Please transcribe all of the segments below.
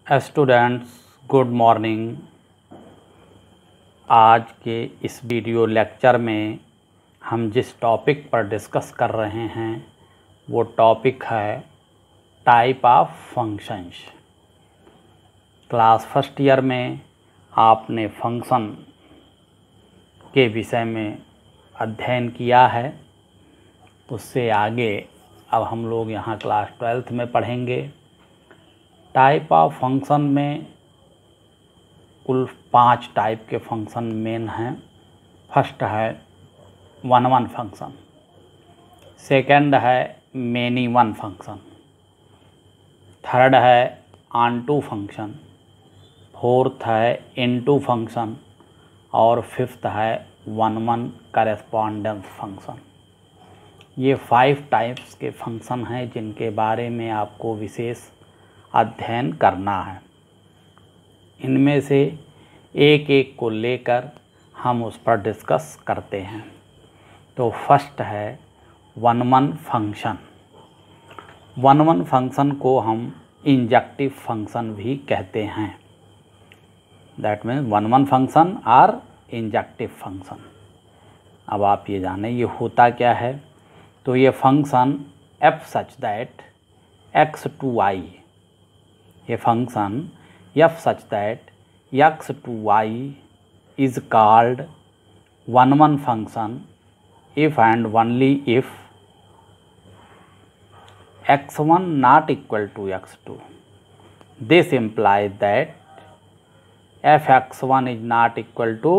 Students good morning. आज के इस वीडियो लेक्चर में हम जिस टॉपिक पर डिस्कस कर रहे हैं वो टॉपिक है type of functions. Class first year में आपने फंक्शन के विषय में अध्ययन किया है, उससे आगे अब हम लोग यहाँ क्लास 12th में पढ़ेंगे। टाइप ऑफ फंक्शन में कुल 5 टाइप के फंक्शन मेन हैं। फर्स्ट है वन वन फंक्शन, सेकंड है मेनी वन फंक्शन, थर्ड है ऑन टू फंक्शन, फोर्थ है इन टू फंक्शन और फिफ्थ है वन वन करेस्पॉन्डेंस फंक्शन। ये 5 टाइप्स के फंक्शन हैं जिनके बारे में आपको विशेष अध्ययन करना है। इनमें से एक एक को लेकर हम उस पर डिस्कस करते हैं। तो फर्स्ट है one one function. One one function को हम इंजेक्टिव फंक्शन भी कहते हैं। That means one one function और इंजेक्टिव फंक्शन। अब आप ये जानें ये होता क्या है। तो ये function f such that x to I, ये function f such that x to y is called one one function if and only if x1 not equal to x2. This implies that fx1 is not equal to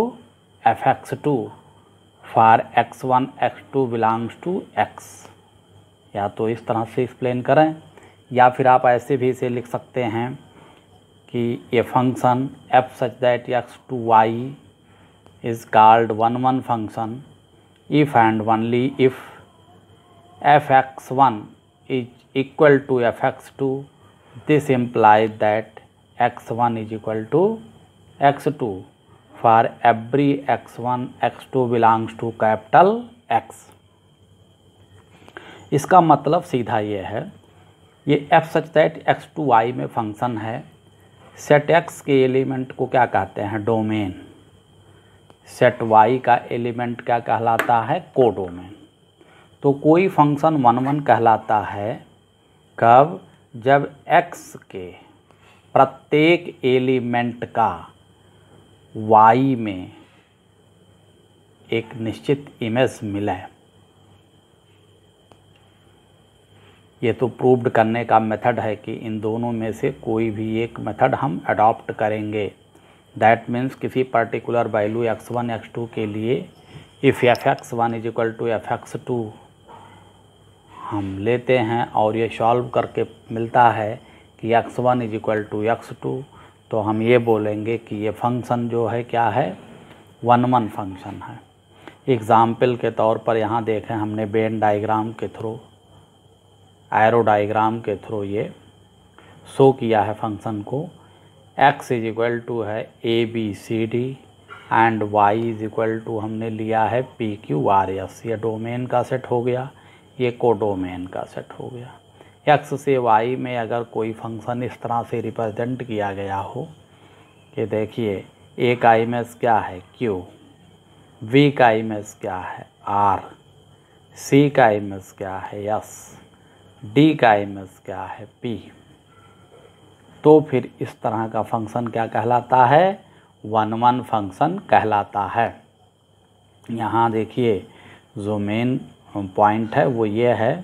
fx2 for x1 x2 belongs to x। या तो इस तरह से explain करें या फिर आप ऐसे भी इसे लिख सकते हैं कि ये function f such that x to y is called one one function if and only if f x one is equal to f x two. This implies that x one is equal to x two for every x one x two belongs to capital x. इसका मतलब सीधा ये है, ये f such that x to y में function है। Set x के element को क्या कहते हैं? डोमेन। सेट y का एलिमेंट क्या कहलाता है? कोडोमेन। तो कोई फंक्शन वन वन कहलाता है कब? जब x के प्रत्येक एलिमेंट का y में एक निश्चित इमेज मिले। ये तो प्रूव्ड करने का मेथड है कि इन दोनों में से कोई भी एक मेथड हम अडॉप्ट करेंगे। दैट मीन्स किसी पर्टिकुलर वैल्यू x1 x2 के लिए if fx1 is equal to fx2 हम लेते हैं और ये सॉल्व करके मिलता है कि x1 is equal to x2, तो हम ये बोलेंगे कि ये फंक्शन जो है क्या है? वन वन फंक्शन है। एग्ज़ाम्पल के तौर पर यहाँ देखें, हमने वेन डायग्राम के थ्रू, एरो डायग्राम के थ्रू ये शो किया है फंक्शन को। x इज इक्वल टू है A B C D and y is equal to हमने लिया है पी क्यू आर एस। ये डोमेन का सेट हो गया, ये कोडोमेन का सेट हो गया। x से y में अगर कोई फंक्शन इस तरह से रिप्रेजेंट किया गया हो कि देखिए a का इमेज क्या है? q, v का इमेज क्या है? r, c का इमेज क्या है? s, D का इमेज क्या है? P। तो फिर इस तरह का फंक्शन क्या कहलाता है? वन वन फंक्शन कहलाता है। यहाँ देखिए जो मेन पॉइंट है वो ये है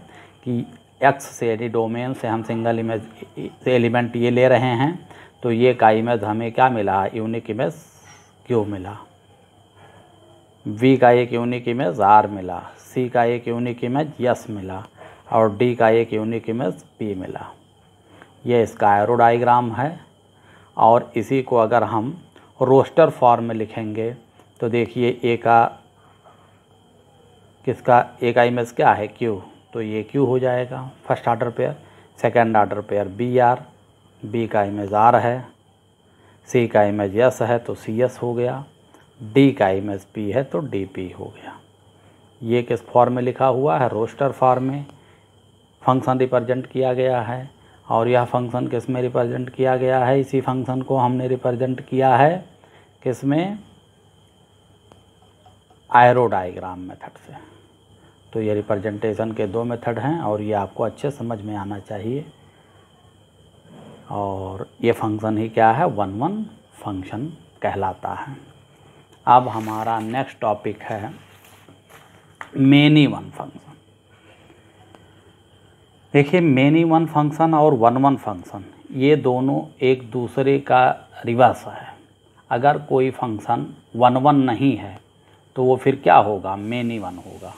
कि x से यदि डोमेन से हम सिंगल इमेज एलिमेंट ये ले रहे हैं तो ये का इमेज हमें क्या मिला? यूनिक इमेज Q मिला, V का एक यूनिक इमेज R मिला, C का एक यूनिक इमेज S मिला और D का एक यूनिक इमेज P मिला। ये इसका एरो डायग्राम है। और इसी को अगर हम रोस्टर फॉर्म में लिखेंगे तो देखिए A का इमेज क्या है? Q, तो ये Q हो जाएगा first order pair. Second order pair BR, B का इमेज R है, C का इमेज S है तो CS हो गया, D का इमेज P है तो DP हो गया। ये किस फॉर्म में लिखा हुआ है? रोस्टर फॉर्म में फंक्शन रिप्रेजेंट किया गया है। और यह फंक्शन किस में रिप्रेजेंट किया गया है, इसी फंक्शन को हमने रिप्रेजेंट किया है किस में, एरो डायग्राम मेथड से। तो ये रिप्रेजेंटेशन के दो मेथड हैं और ये आपको अच्छे समझ में आना चाहिए। और ये फंक्शन ही क्या है, 1-1 फंक्शन कहलाता है। अब हमारा नेक्स्ट टॉपिक है मेनी वन फंक्शन। देखिए मेनी वन फंक्शन और 1-1 फंक्शन ये दोनों एक दूसरे का रिवर्स है। अगर कोई फंक्शन 1-1 नहीं है तो वो फिर क्या होगा, मेनी वन होगा।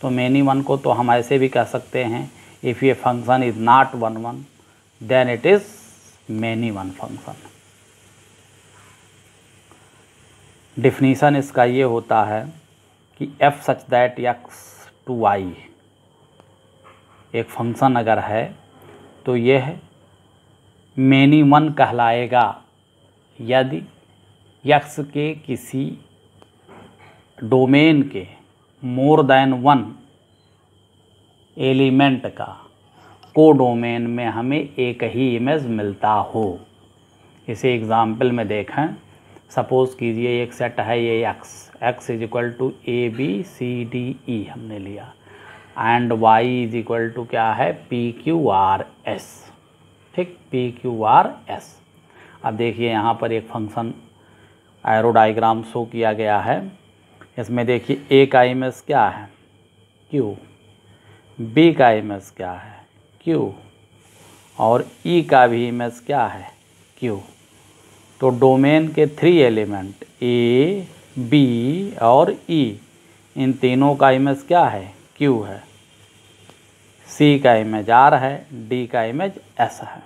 तो मेनी वन को तो हम ऐसे भी कह सकते हैं, इफ़ ये function is not 1-1 then it is many one function. Definition इसका ये होता है कि f such that x to y एक फंक्शन अगर है तो यह मेनी वन कहलाएगा यदि x के किसी डोमेन के मोर देन 1 एलिमेंट का को डोमेन में हमें एक ही इमेज मिलता हो। इसे एग्जाम्पल में देखें, सपोज़ कीजिए एक सेट है ये x is equal to ABCDE हमने लिया and y is equal to क्या है PQRS, ठीक, PQRS। अब देखिए यहाँ पर एक फंक्शन एरो डायग्राम शो किया गया है। इसमें देखिए A का इमेज क्या है Q, B का इमेज क्या है Q और E का भी इमेज क्या है Q। तो डोमेन के 3 एलिमेंट A, B और E, इन तीनों का इमेज क्या है Q है, C का इमेज R है, D का इमेज S है।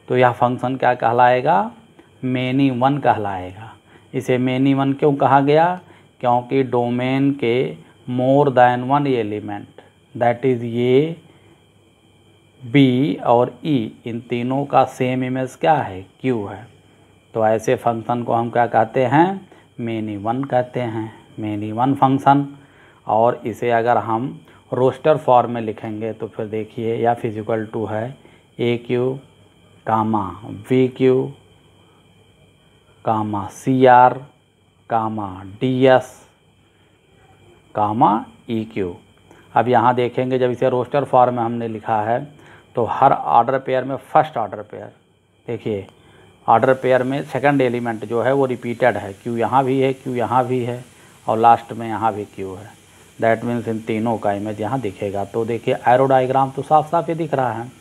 तो यह फंक्शन क्या कहलाएगा, मेनी वन कहलाएगा। इसे मेनी वन क्यों कहा गया, क्योंकि डोमेन के more than 1 element that is ये B और E, इन तीनों का सेम इमेज क्या है Q है। तो ऐसे फंक्शन को हम क्या कहते हैं, मेनी वन कहते हैं, मेनी वन फंक्शन। और इसे अगर हम रोस्टर फॉर्म में लिखेंगे तो फिर देखिए या फिजिकल टू है AQ कामा VQ कामा CR कामा DS कामा EQ। अब यहाँ देखेंगे जब इसे रोस्टर फॉर्म में हमने लिखा है तो हर ऑर्डर पेयर में फर्स्ट ऑर्डर पेयर, देखिए ऑर्डर पेयर में सेकंड एलिमेंट जो है वो रिपीटेड है, Q यहाँ भी है, Q यहाँ भी है और लास्ट में यहाँ भी Q है। दैट मीन्स इन तीनों का इमेज यहाँ दिखेगा। तो देखिए एरो डायग्राम तो साफ साफ ये दिख रहा है।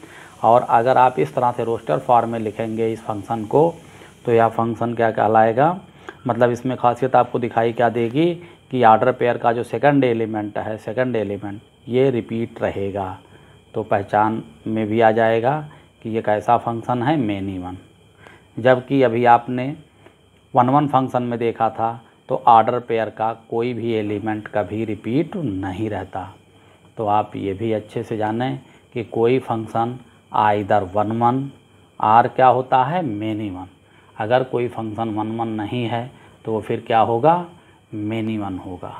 और अगर आप इस तरह से रोस्टर फॉर्म में लिखेंगे इस फंक्शन को तो यह फंक्शन क्या कहलाएगा, मतलब इसमें खासियत आपको दिखाई क्या देगी कि ऑर्डर पेयर का जो सेकंड एलिमेंट है, सेकंड एलिमेंट ये रिपीट रहेगा। तो पहचान में भी आ जाएगा कि ये कैसा फंक्शन है, मेनी वन। जबकि अभी आपने 1-1 फंक्शन में देखा था तो ऑर्डर पेयर का कोई भी एलिमेंट कभी रिपीट नहीं रहता। तो आप ये भी अच्छे से जानें कि कोई फंक्शन आइदर 1-1 और क्या होता है, मेनी वन। अगर कोई फंक्शन 1-1 नहीं है तो वो फिर क्या होगा, मेनी वन होगा।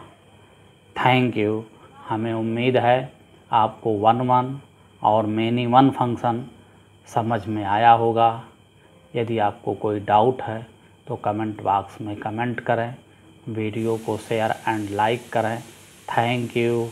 Thank you. हमें उम्मीद है आपको 1-1 और मेनी वन फंक्शन समझ में आया होगा। यदि आपको कोई डाउट है तो कमेंट बॉक्स में कमेंट करें, वीडियो को शेयर एंड लाइक करें। Thank you.